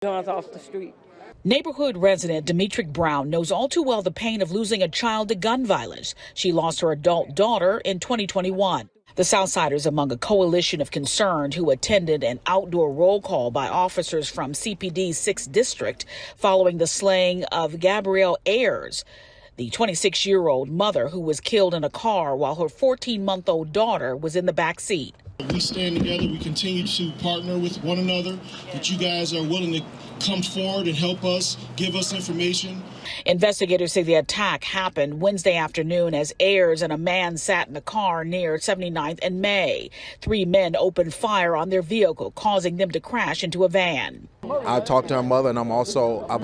Guns off the street. Neighborhood resident Demetric Brown knows all too well the pain of losing a child to gun violence. She lost her adult daughter in 2021. The Southsiders among a coalition of concerned who attended an outdoor roll call by officers from CPD's 6th District following the slaying of Gabrielle Ayers, the 26-year-old mother who was killed in a car while her 14-month-old daughter was in the back seat. We stand together. We continue to partner with one another, but you guys are willing to come forward and help us, give us information. Investigators say the attack happened Wednesday afternoon as Ayers and a man sat in a car near 79th and May. 3 men opened fire on their vehicle, causing them to crash into a van. I talked to her mother, and I've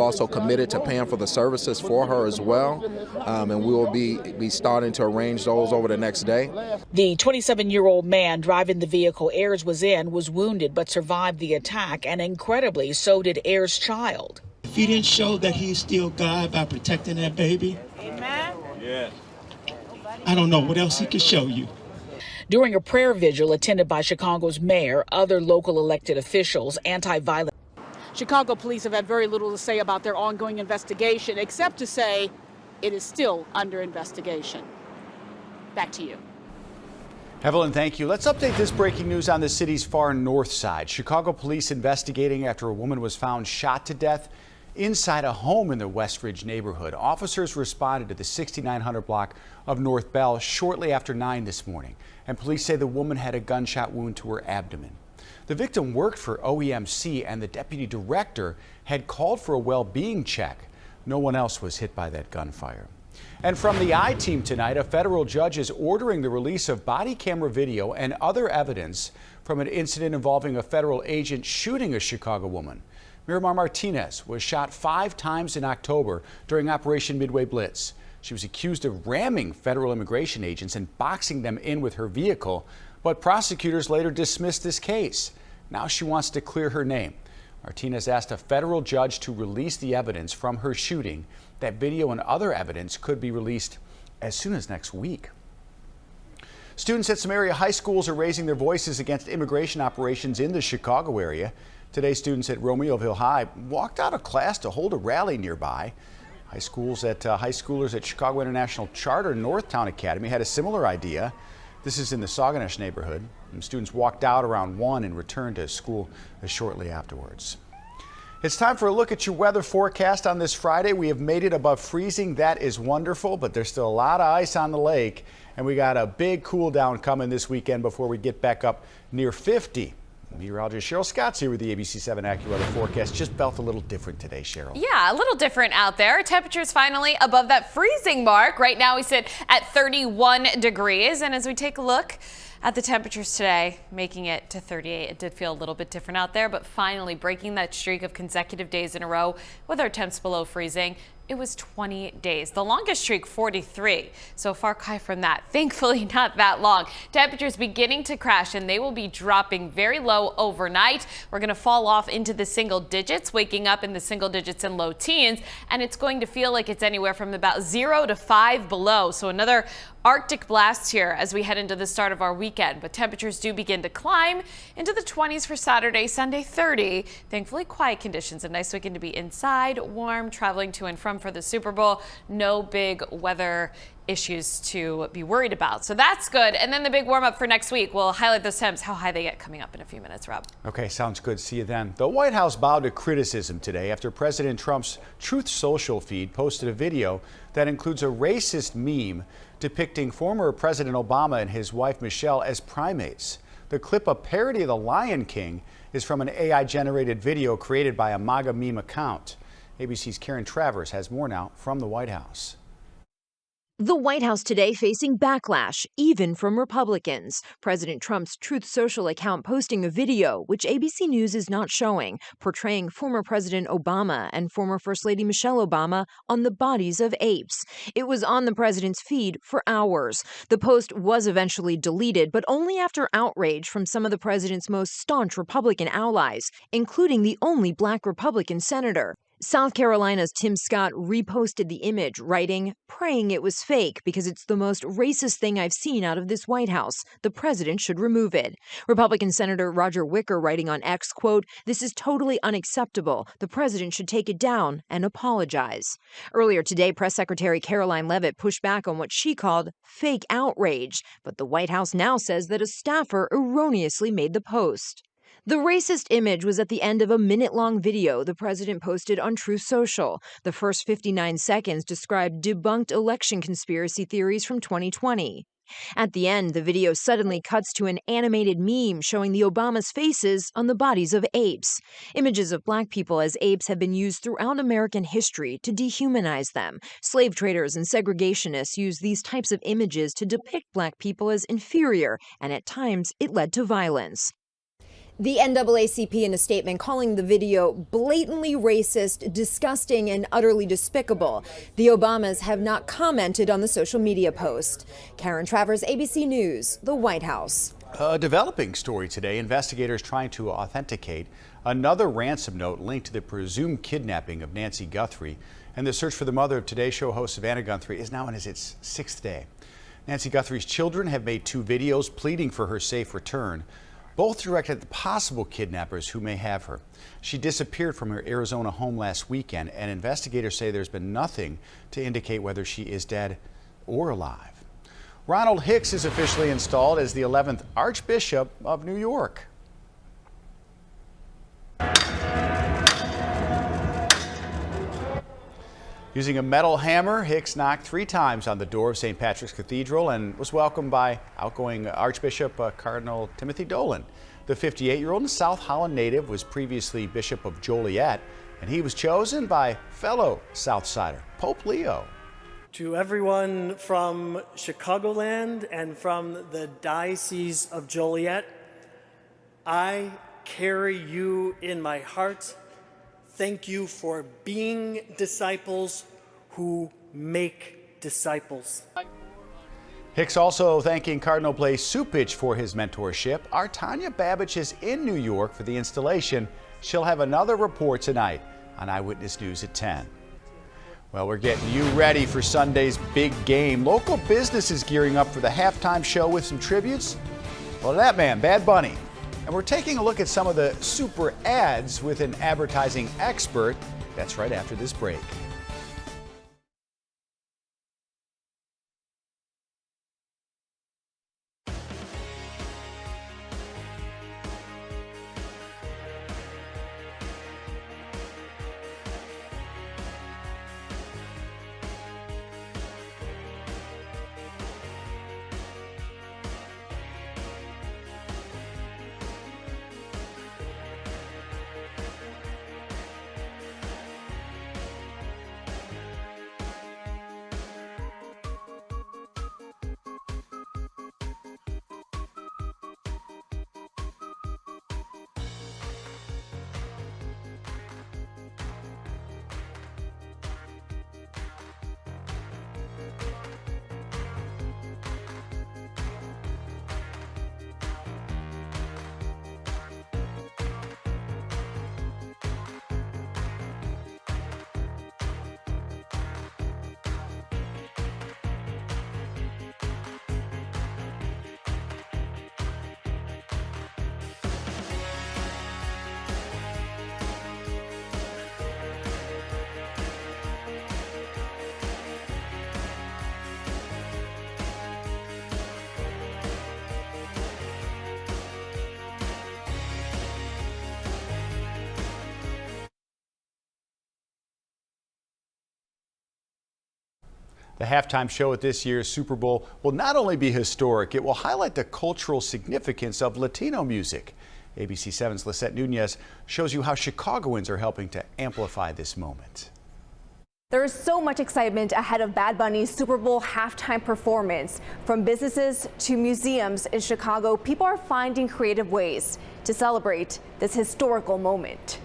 also committed to paying for the services for her as well, and we will be starting to arrange those over the next day. The 27-year-old man driving the vehicle Ayers was in was wounded but survived the attack, and incredibly, so did Ayers' child. If he didn't show that he's still God by protecting that baby, Amen. Yes. I don't know what else he could show you. During a prayer vigil attended by Chicago's mayor, other local elected officials, anti-violence. Chicago police have had very little to say about their ongoing investigation, except to say it is still under investigation. Back to you. Evelyn, thank you. Let's update this breaking news on the city's far north side. Chicago police investigating after a woman was found shot to death inside a home in the West Ridge neighborhood. Officers responded to the 6900 block of North Bell shortly after 9 this morning, and police say the woman had a gunshot wound to her abdomen. The victim worked for OEMC, and the deputy director had called for a well-being check. No one else was hit by that gunfire. And from the I-Team tonight, a federal judge is ordering the release of body camera video and other evidence from an incident involving a federal agent shooting a Chicago woman. Miramar Martinez was shot 5 times in October during Operation Midway Blitz. She was accused of ramming federal immigration agents and boxing them in with her vehicle, but prosecutors later dismissed this case. Now she wants to clear her name. Martinez asked a federal judge to release the evidence from her shooting. That video and other evidence could be released as soon as next week. Students at some area high schools are raising their voices against immigration operations in the Chicago area. Today, students at Romeoville High walked out of class to hold a rally nearby. High schoolers at Chicago International Charter Northtown Academy had a similar idea. This is in the Sauganash neighborhood. And students walked out around 1 and returned to school shortly afterwards. It's time for a look at your weather forecast on this Friday. We have made it above freezing. That is wonderful, but there's still a lot of ice on the lake, and we got a big cool down coming this weekend before we get back up near 50. Meteorologist Cheryl Scott's here with the ABC7 AccuWeather forecast. Just felt a little different today, Cheryl. Yeah, a little different out there. Temperatures finally above that freezing mark. Right now we sit at 31 degrees, and as we take a look at the temperatures today, making it to 38. It did feel a little bit different out there, but finally breaking that streak of consecutive days in a row with our temps below freezing. It was 20 days, the longest streak 43. So far cry from that. Thankfully not that long. Temperatures beginning to crash, and they will be dropping very low overnight. We're going to fall off into the single digits, waking up in the single digits and low teens, and it's going to feel like it's anywhere from about 0 to 5 below. So another Arctic blast here as we head into the start of our weekend, but temperatures do begin to climb into the 20s for Saturday, Sunday 30. Thankfully quiet conditions, a nice weekend to be inside, warm, traveling to and from for the Super Bowl. No big weather issues to be worried about. So that's good. And then the big warm up for next week. We'll highlight those temps, how high they get coming up in a few minutes, Rob. Okay, sounds good. See you then. The White House bowed to criticism today after President Trump's Truth Social feed posted a video that includes a racist meme depicting former President Obama and his wife Michelle as primates. The clip, a parody of The Lion King, is from an AI-generated video created by a MAGA meme account. ABC's Karen Travers has more now from the White House. The White House today facing backlash, even from Republicans. President Trump's Truth Social account posting a video, which ABC News is not showing, portraying former President Obama and former First Lady Michelle Obama on the bodies of apes. It was on the president's feed for hours. The post was eventually deleted, but only after outrage from some of the president's most staunch Republican allies, including the only black Republican senator. South Carolina's Tim Scott reposted the image, writing, "Praying it was fake because it's the most racist thing I've seen out of this White House. The president should remove it." Republican Senator Roger Wicker writing on X, quote, "This is totally unacceptable. The president should take it down and apologize." Earlier today, Press Secretary Caroline Leavitt pushed back on what she called fake outrage, but the White House now says that a staffer erroneously made the post. The racist image was at the end of a minute-long video the president posted on Truth Social. The first 59 seconds described debunked election conspiracy theories from 2020. At the end, the video suddenly cuts to an animated meme showing the Obamas' faces on the bodies of apes. Images of black people as apes have been used throughout American history to dehumanize them. Slave traders and segregationists used these types of images to depict black people as inferior, and at times it led to violence. The NAACP in a statement calling the video blatantly racist, disgusting, and utterly despicable. The Obamas have not commented on the social media post. Karen Travers, ABC News, the White House. A developing story today. Investigators trying to authenticate another ransom note linked to the presumed kidnapping of Nancy Guthrie. And the search for the mother of Today Show host Savannah Guthrie is now in its 6th day. Nancy Guthrie's children have made 2 videos pleading for her safe return, both directed at the possible kidnappers who may have her. She disappeared from her Arizona home last weekend, and investigators say there's been nothing to indicate whether she is dead or alive. Ronald Hicks is officially installed as the 11th Archbishop of New York. Using a metal hammer, Hicks knocked 3 times on the door of St. Patrick's Cathedral and was welcomed by outgoing Archbishop Cardinal Timothy Dolan. The 58-year-old and South Holland native was previously Bishop of Joliet, and he was chosen by fellow Southsider, Pope Leo. To everyone from Chicagoland and from the Diocese of Joliet, I carry you in my heart. Thank you for being disciples who make disciples. Hicks also thanking Cardinal Blaise Cupich for his mentorship. Our Tanya Babich is in New York for the installation. She'll have another report tonight on Eyewitness News at 10. Well, we're getting you ready for Sunday's big game. Local business is gearing up for the halftime show with some tributes. Well, that man, Bad Bunny. And we're taking a look at some of the super ads with an advertising expert. That's right after this break. The halftime show at this year's Super Bowl will not only be historic, it will highlight the cultural significance of Latino music. ABC7's Lisette Nunez shows you how Chicagoans are helping to amplify this moment. There is so much excitement ahead of Bad Bunny's Super Bowl halftime performance. From businesses to museums in Chicago, people are finding creative ways to celebrate this historical moment.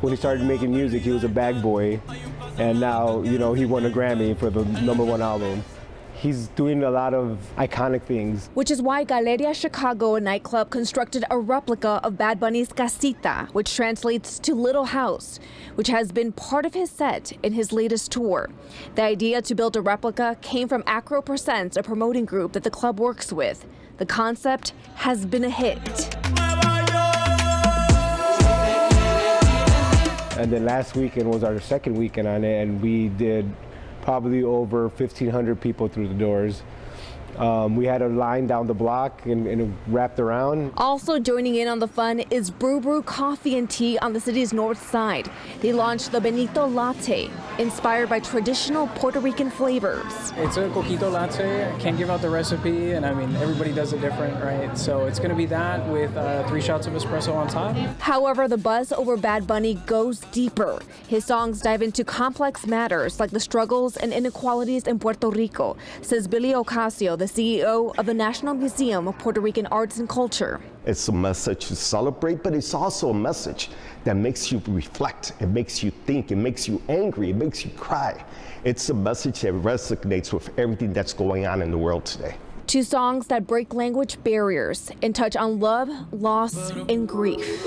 When he started making music, he was a bag boy, and now, you know, he won a Grammy for the #1 album. he's doing a lot of iconic things. Which is why Galeria Chicago, a nightclub, constructed a replica of Bad Bunny's Casita, which translates to Little House, which has been part of his set in his latest tour. The idea to build a replica came from Acro Presents, a promoting group that the club works with. The concept has been a hit. And then last weekend was our second weekend on it, and we did probably over 1,500 people through the doors. We had a line down the block and it wrapped around. Also joining in on the fun is Brew Brew Coffee and Tea on the city's north side. They launched the Benito Latte, inspired by traditional Puerto Rican flavors. It's a coquito latte. I can't give out the recipe, and I mean, everybody does it different, right? So it's going to be that with 3 shots of espresso on top. However, the buzz over Bad Bunny goes deeper. His songs dive into complex matters like the struggles and inequalities in Puerto Rico, says Billy Ocasio, the CEO of the National Museum of Puerto Rican Arts and Culture. It's a message to celebrate, but it's also a message that makes you reflect, it makes you think, it makes you angry, it makes you cry. It's a message that resonates with everything that's going on in the world today. 2 songs that break language barriers and touch on love, loss, and grief.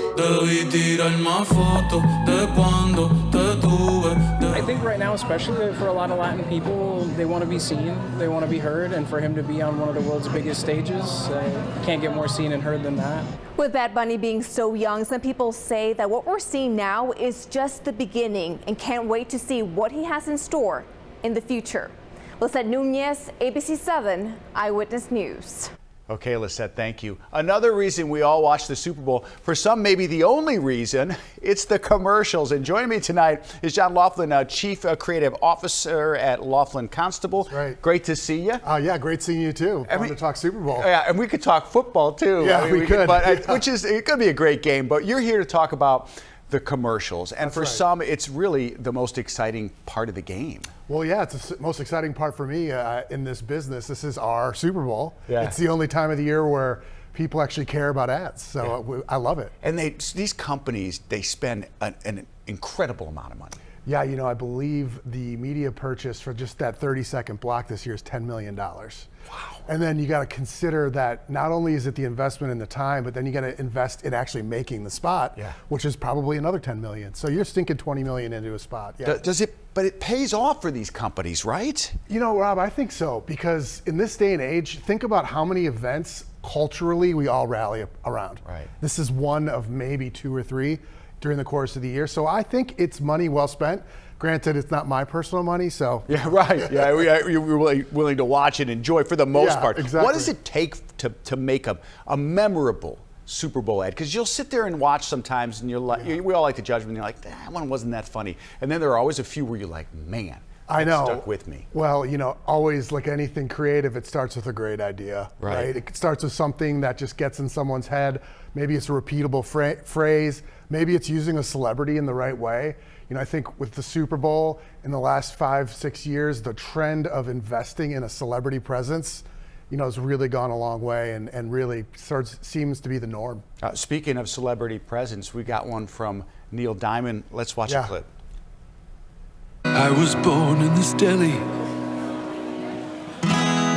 I think right now, especially for a lot of Latin people, they want to be seen, they want to be heard, and for him to be on one of the world's biggest stages, can't get more seen and heard than that. With Bad Bunny being so young, some people say that what we're seeing now is just the beginning and can't wait to see what he has in store in the future. Lisette Nunez, ABC7 Eyewitness News. Okay, Lisette, thank you. Another reason we all watch the Super Bowl, for some maybe the only reason, it's the commercials. And joining me tonight is John Laughlin, Chief Creative Officer at Laughlin Constable. That's right. Great to see you. Yeah, great seeing you too. Fun to talk Super Bowl. Yeah, and we could talk football too. Yeah, we could. But, which is, it could be a great game, but you're here to talk about the commercials. And for some, it's really the most exciting part of the game. Well, yeah, it's the most exciting part for me in this business. This is our Super Bowl. Yeah. It's the only time of the year where people actually care about ads. So I love it. And these companies, they spend an incredible amount of money. Yeah, you know, I believe the media purchase for just that 30-second block this year is $10 million. Wow. And then you got to consider that not only is it the investment in the time, but then you got to invest in actually making the spot, which is probably another $10 million. So you're stinking $20 million into a spot. Yeah. But it pays off for these companies, right? You know, Rob, I think so, because in this day and age, think about how many events culturally we all rally around. Right. This is one of maybe 2 or 3 during the course of the year. So I think it's money well spent. Granted, it's not my personal money, so. Yeah, right. Yeah, you're really willing to watch and enjoy for the most part. Exactly. What does it take to make a memorable Super Bowl ad? Because you'll sit there and watch sometimes, and we all like to judge them, and you're like, that one wasn't that funny. And then there are always a few where you're like, man, I know. Stuck with me. Well, you know, always like anything creative, it starts with a great idea, right? It starts with something that just gets in someone's head. Maybe it's a repeatable phrase. Maybe it's using a celebrity in the right way. You know, I think with the Super Bowl in the last 5-6 years, the trend of investing in a celebrity presence, you know, has really gone a long way and really seems to be the norm. Speaking of celebrity presence, we got one from Neil Diamond. Let's watch a clip. I was born in this deli.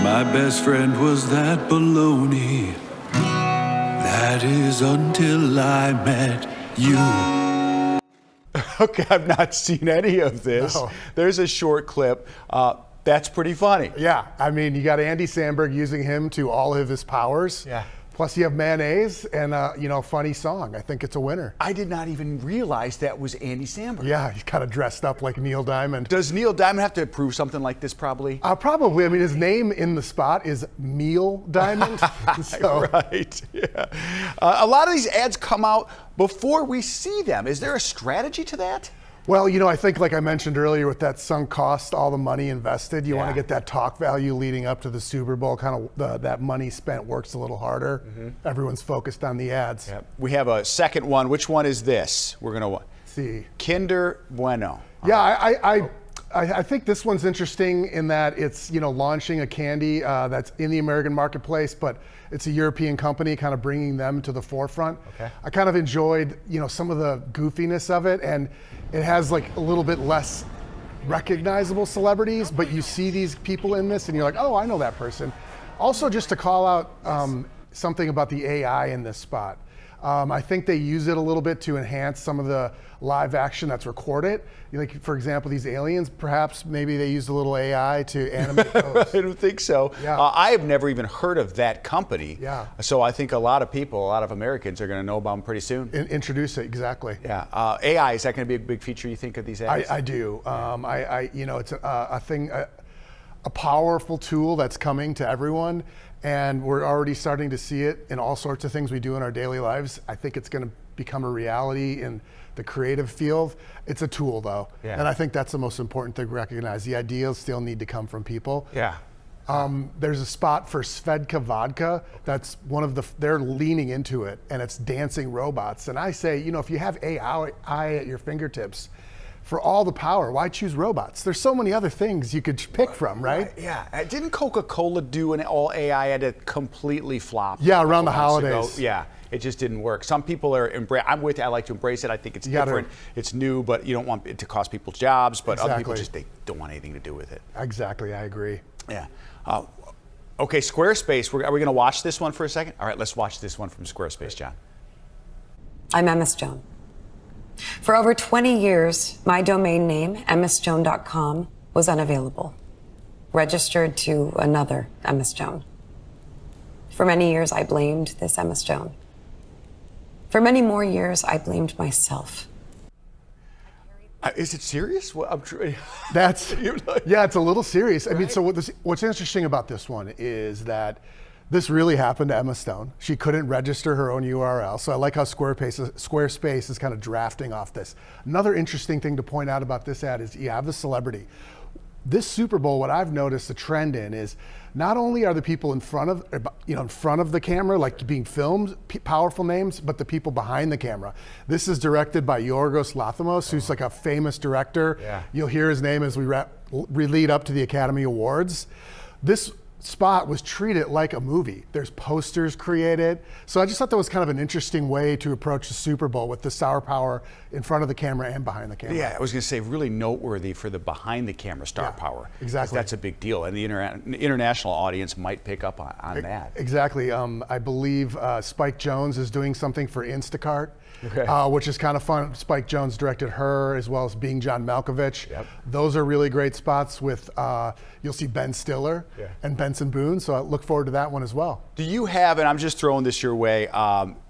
My best friend was that baloney. That is until I met you. Okay, I've not seen any of this. No. There's a short clip. That's pretty funny. Yeah, I mean, you got Andy Samberg using him to all of his powers. Yeah. Plus you have mayonnaise and you know, funny song. I think it's a winner. I did not even realize that was Andy Samberg. Yeah, he's kind of dressed up like Neil Diamond. Does Neil Diamond have to approve something like this probably? Probably. I mean, his name in the spot is Neil Diamond. So. Right, yeah. A lot of these ads come out before we see them. Is there a strategy to that? Well, you know, I think like I mentioned earlier with that sunk cost, all the money invested, you want to get that talk value leading up to the Super Bowl, kind of that money spent works a little harder. Everyone's focused on the ads. Yep. We have a second one. Which one is this? We're going to see. Kinder Bueno. Yeah, I think this one's interesting in that it's, you know, launching a candy that's in the American marketplace, but it's a European company, kind of bringing them to the forefront. Okay. I kind of enjoyed, you know, some of the goofiness of it, and it has like a little bit less recognizable celebrities, but you see these people in this and you're like, oh, I know that person. Also, just to call out something about the AI in this spot. I think they use it a little bit to enhance some of the live action that's recorded. Like, for example, these aliens, perhaps maybe they used a little AI to animate those. I don't think so. Yeah. I have never even heard of that company. Yeah. So I think a lot of people, a lot of Americans are going to know about them pretty soon. Introduce it, exactly. Yeah. AI, is that going to be a big feature, you think, of these ads? I do. It's a thing, a powerful tool that's coming to everyone. And we're already starting to see it in all sorts of things we do in our daily lives. I think it's going to become a reality in the creative field. It's a tool, though. Yeah. And I think that's the most important thing to recognize. The ideas still need to come from people. Yeah. There's a spot for Svedka Vodka that's they're leaning into it, and it's dancing robots. And I say, if you have AI at your fingertips, for all the power, why choose robots? There's so many other things you could pick from, right? Yeah. Didn't Coca-Cola do an all AI ad that completely flopped? Yeah, around the months ago? holidays. Yeah, it just didn't work. Some people are I'm with you. I like to embrace it. I think it's different. It's new, but you don't want it to cost people jobs. But other people they don't want anything to do with it. Exactly, I agree. Yeah. Okay, Squarespace. Are we going to watch this one for a second? All right, let's watch this one from Squarespace, John. I'm Emma Stone. For over 20 years, my domain name, emmastone.com, was unavailable, registered to another Emma Stone. For many years, I blamed this Emma Stone. For many more years, I blamed myself. Is it serious? Well, it's a little serious. Right? I mean, so what's interesting about this one is that this really happened to Emma Stone. She couldn't register her own URL. So I like how Squarespace is kind of drafting off this. Another interesting thing to point out about this ad is you have the celebrity. This Super Bowl, what I've noticed the trend in is not only are the people in front of the camera, like being filmed, powerful names, but the people behind the camera. This is directed by Yorgos Lanthimos, who's like a famous director. Yeah. You'll hear his name as we lead up to the Academy Awards. This spot was treated like a movie. There's posters created. So I just thought that was kind of an interesting way to approach the Super Bowl with the star power in front of the camera and behind the camera. Yeah, I was going to say really noteworthy for the behind the camera star power. Exactly. That's a big deal, and the international audience might pick up on that. Exactly. I believe Spike Jonze is doing something for Instacart. Okay. Which is kind of fun. Spike Jonze directed her, as well as Being John Malkovich. Yep. Those are really great spots with, you'll see Ben Stiller and Benson Boone, so I look forward to that one as well. Do you have, and I'm just throwing this your way,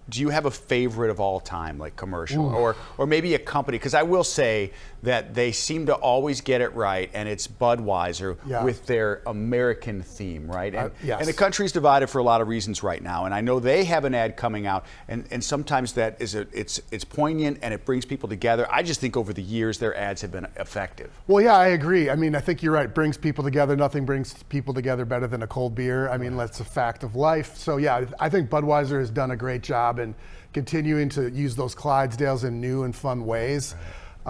do you have a favorite of all time, like commercial, or maybe a company? Because I will say that they seem to always get it right, and it's Budweiser with their American theme, right? And, and the country's divided for a lot of reasons right now, and I know they have an ad coming out, and sometimes that is it's poignant and it brings people together. I just think over the years their ads have been effective. Well, yeah, I agree. I mean, I think you're right. Brings people together. Nothing brings people together better than a cold beer. I mean, that's a fact of life. So yeah, I think Budweiser has done a great job and continuing to use those Clydesdales in new and fun ways.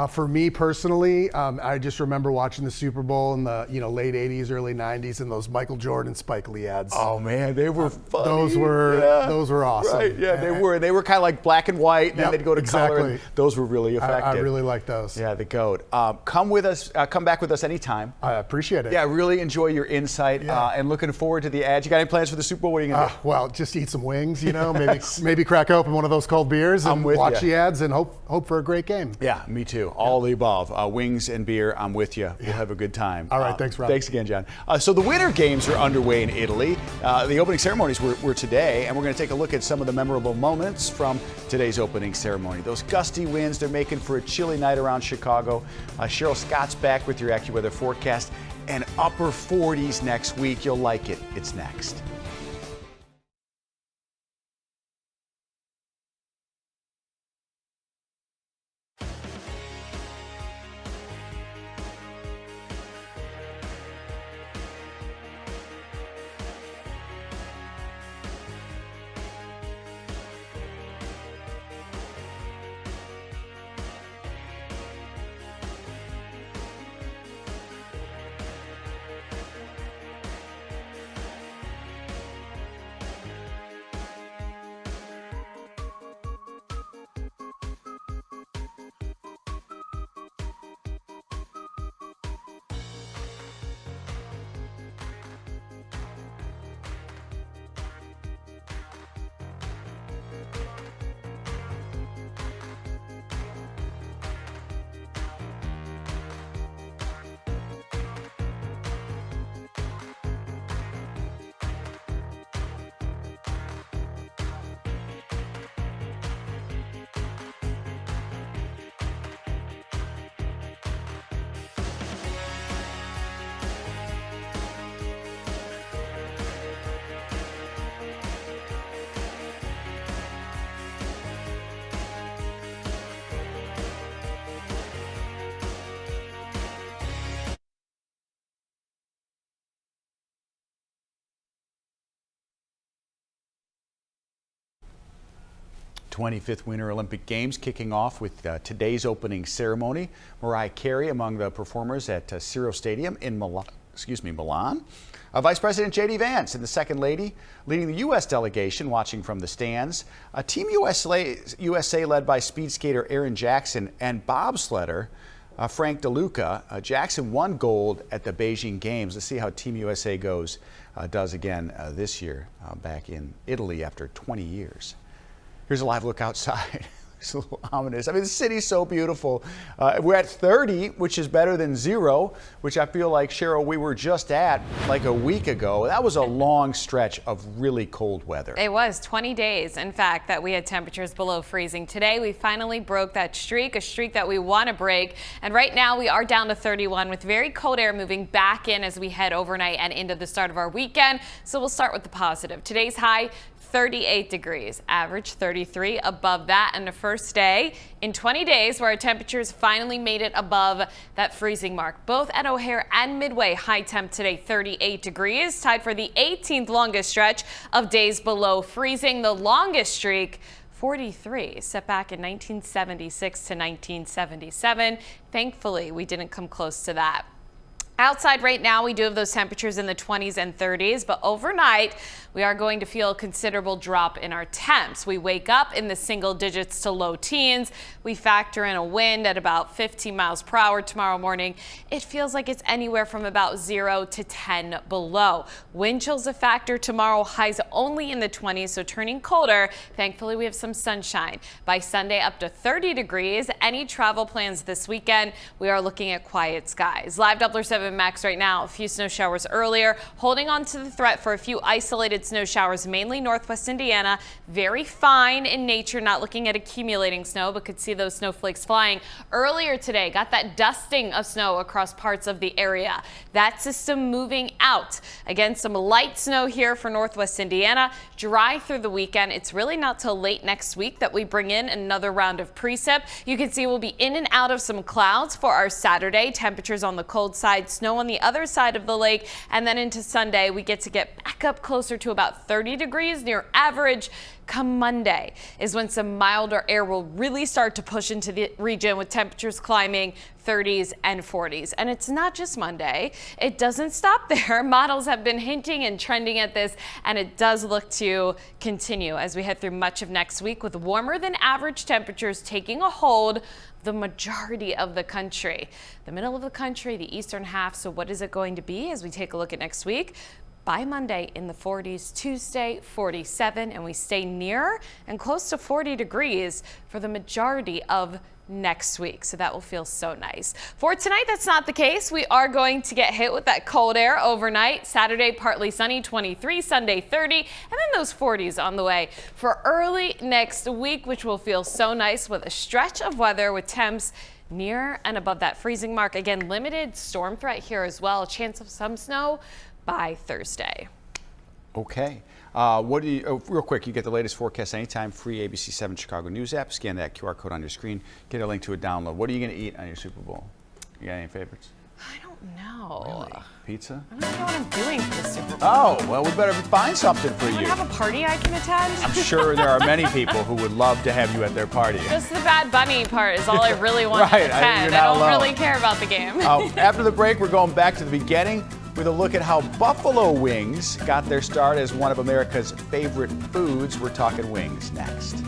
For me personally, I just remember watching the Super Bowl in the late 80s, early 90s, and those Michael Jordan, Spike Lee ads. Oh man, they were funny. Those were awesome. Right, yeah, they were kind of like black and white, and then they'd go to color. And those were really effective. I really like those. Yeah, the GOAT. Come back with us anytime. I appreciate it. Yeah, really enjoy your insight, and looking forward to the ads. You got any plans for the Super Bowl? What are you gonna do? Well, just eat some wings, maybe crack open one of those cold beers and watch the ads and hope for a great game. Yeah, me too. All the above. Wings and beer, I'm with you. We'll have a good time. All right, thanks, Rob. Thanks again, John. So the Winter Games are underway in Italy. The opening ceremonies were today, and we're going to take a look at some of the memorable moments from today's opening ceremony. Those gusty winds, they're making for a chilly night around Chicago. Cheryl Scott's back with your AccuWeather forecast, and upper 40s next week. You'll like it. It's next. 25th Winter Olympic Games kicking off with today's opening ceremony. Mariah Carey among the performers at Cirro Stadium in Milan. Vice President J.D. Vance and the Second Lady leading the U.S. delegation, watching from the stands. Team USA led by speed skater Aaron Jackson and bobsledder Frank DeLuca. Jackson won gold at the Beijing Games. Let's see how Team USA does again this year back in Italy after 20 years. Here's a live look outside. It's a little ominous. I mean, the city's so beautiful. We're at 30, which is better than 0, which I feel like, Cheryl, we were just at like a week ago. That was a long stretch of really cold weather. It was 20 days, in fact, that we had temperatures below freezing. Today, we finally broke that streak, a streak that we want to break. And right now, we are down to 31 with very cold air moving back in as we head overnight and into the start of our weekend. So we'll start with the positive. Today's high, 38 degrees, average 33 above that, and the first day in 20 days where our temperatures finally made it above that freezing mark. Both at O'Hare and Midway, high temp today 38 degrees, tied for the 18th longest stretch of days below freezing. The longest streak, 43, set back in 1976 to 1977. Thankfully, we didn't come close to that. Outside right now, we do have those temperatures in the 20s and 30s, but overnight, we are going to feel a considerable drop in our temps. We wake up in the single digits to low teens. We factor in a wind at about 15 miles per hour tomorrow morning. It feels like it's anywhere from about 0 to 10 below. Wind chill's a factor tomorrow, highs only in the 20s, so turning colder. Thankfully, we have some sunshine. By Sunday, up to 30 degrees. Any travel plans this weekend, we are looking at quiet skies. Live Doppler 7 Max right now, a few snow showers earlier, holding on to the threat for a few isolated snow showers, mainly northwest Indiana. Very fine in nature, not looking at accumulating snow, but could see those snowflakes flying earlier today. Got that dusting of snow across parts of the area. That system moving out. Again, some light snow here for northwest Indiana. Dry through the weekend. It's really not till late next week that we bring in another round of precip. You can see we'll be in and out of some clouds for our Saturday. Temperatures on the cold side, snow on the other side of the lake, and then into Sunday we get back up closer to about 30 degrees near average. Come Monday is when some milder air will really start to push into the region with temperatures climbing 30s and 40s. And it's not just Monday. It doesn't stop there. Models have been hinting and trending at this, and it does look to continue as we head through much of next week with warmer than average temperatures taking a hold the majority of the country. The middle of the country, the eastern half. So what is it going to be as we take a look at next week? By Monday in the 40s, Tuesday 47, and we stay near and close to 40 degrees for the majority of next week. So that will feel so nice. For tonight, that's not the case. We are going to get hit with that cold air overnight. Saturday, partly sunny, 23, Sunday 30, and then those 40s on the way for early next week, which will feel so nice with a stretch of weather with temps near and above that freezing mark. Again, limited storm threat here as well. A chance of some snow by Thursday. Okay. Real quick, you get the latest forecast anytime, free ABC7 Chicago News app. Scan that QR code on your screen. Get a link to a download. What are you going to eat on your Super Bowl? You got any favorites? I don't know. Really? Pizza? I don't know what I'm doing for the Super Bowl. Oh, well, we better find something for you. Do you have a party I can attend? I'm sure there are many people who would love to have you at their party. Just the Bad Bunny part is all I really want to attend. I don't really care about the game. After the break, we're going back to the beginning with a look at how buffalo wings got their start as one of America's favorite foods. We're talking wings next.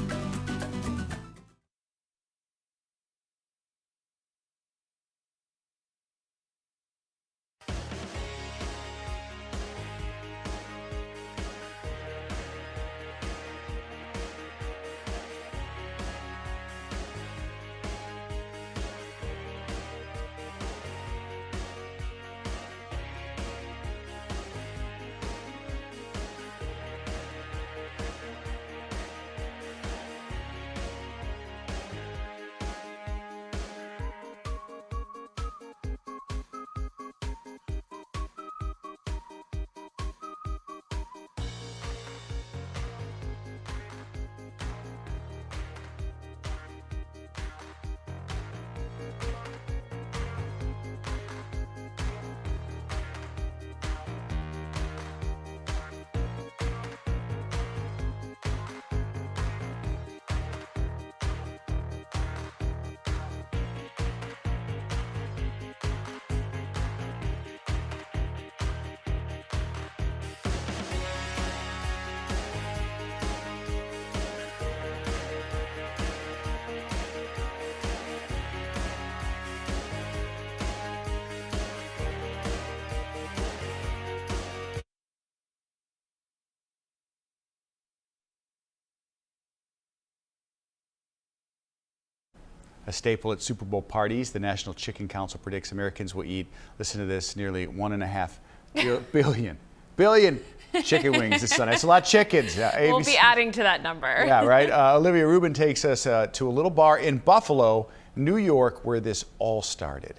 a staple at Super Bowl parties. The National Chicken Council predicts Americans will eat, listen to this, nearly 1.5 billion chicken wings this Sunday. That's a lot of chickens. We'll be adding to that number. Yeah, right. Olivia Rubin takes us to a little bar in Buffalo, New York, where this all started.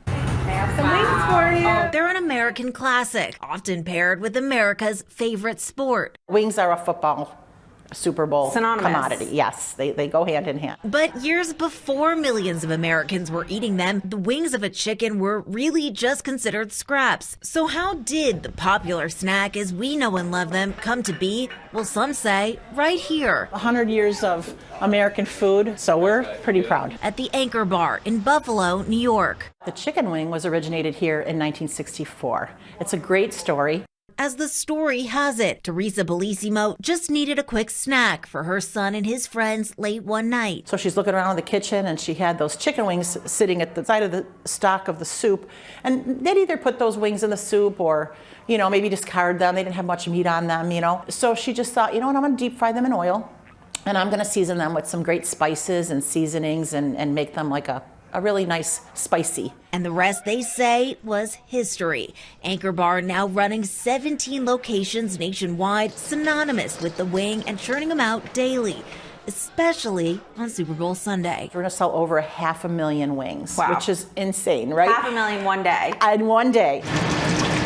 Some wings for you. They're an American classic, often paired with America's favorite sport. Wings are a football Super Bowl commodity. Yes, they go hand in hand. But years before millions of Americans were eating them, the wings of a chicken were really just considered scraps. So how did the popular snack as we know and love them come to be? Well, some say right here. 100 years of American food, so we're pretty proud. At the Anchor Bar in Buffalo, New York. The chicken wing was originated here in 1964. It's a great story. As the story has it, Teresa Bellissimo just needed a quick snack for her son and his friends late one night. So she's looking around the kitchen and she had those chicken wings sitting at the side of the stock of the soup. And they'd either put those wings in the soup or, maybe discard them. They didn't have much meat on them, So she just thought, I'm going to deep fry them in oil and I'm going to season them with some great spices and seasonings and make them like a really nice spicy. And the rest, they say, was history. Anchor Bar now running 17 locations nationwide, synonymous with the wing and churning them out daily, especially on Super Bowl Sunday. We're going to sell over 500,000 wings, which is insane, right? 500,000 one day. In one day.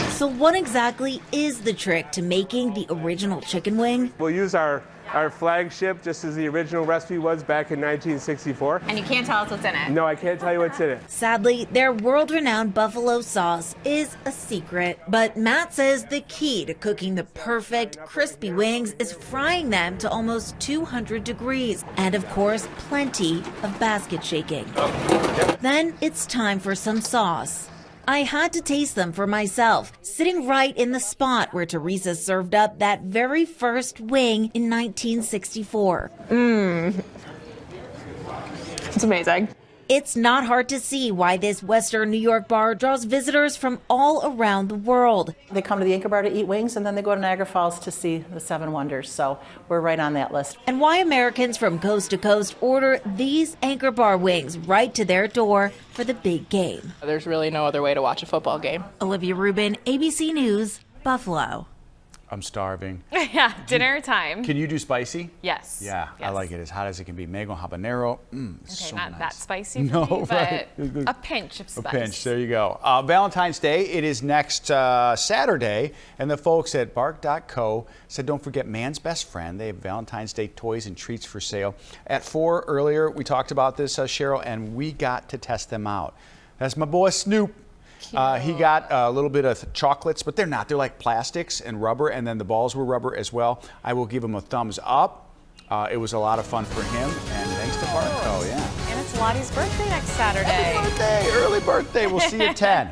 So what exactly is the trick to making the original chicken wing? We'll use our flagship, just as the original recipe was back in 1964. And you can't tell us what's in it. No, I can't tell you what's in it. Sadly, their world-renowned buffalo sauce is a secret. But Matt says the key to cooking the perfect crispy wings is frying them to almost 200 degrees. And of course, plenty of basket shaking. Then it's time for some sauce. I had to taste them for myself, sitting right in the spot where Teresa served up that very first wing in 1964. It's amazing. It's not hard to see why this Western New York bar draws visitors from all around the world. They come to the Anchor Bar to eat wings, and then they go to Niagara Falls to see the Seven Wonders. So we're right on that list. And why Americans from coast to coast order these Anchor Bar wings right to their door for the big game. There's really no other way to watch a football game. Olivia Rubin, ABC News, Buffalo. I'm starving. Yeah, dinner time. Can you do spicy? Yes. Yeah, yes. I like it as hot as it can be. Mango habanero. Okay, so not nice. that spicy for No, me, but right. a pinch of spice. A pinch, there you go. Valentine's Day, it is next Saturday, and the folks at Bark.co said don't forget Man's Best Friend. They have Valentine's Day toys and treats for sale. At 4 earlier, we talked about this, Cheryl, and we got to test them out. That's my boy Snoop. He got a little bit of chocolates, but they're not. They're like plastics and rubber, and then the balls were rubber as well. I will give him a thumbs up. It was a lot of fun for him, and thanks to Bark. Oh, yeah. And it's Lottie's birthday next Saturday. Happy birthday, early birthday. We'll see you at 10.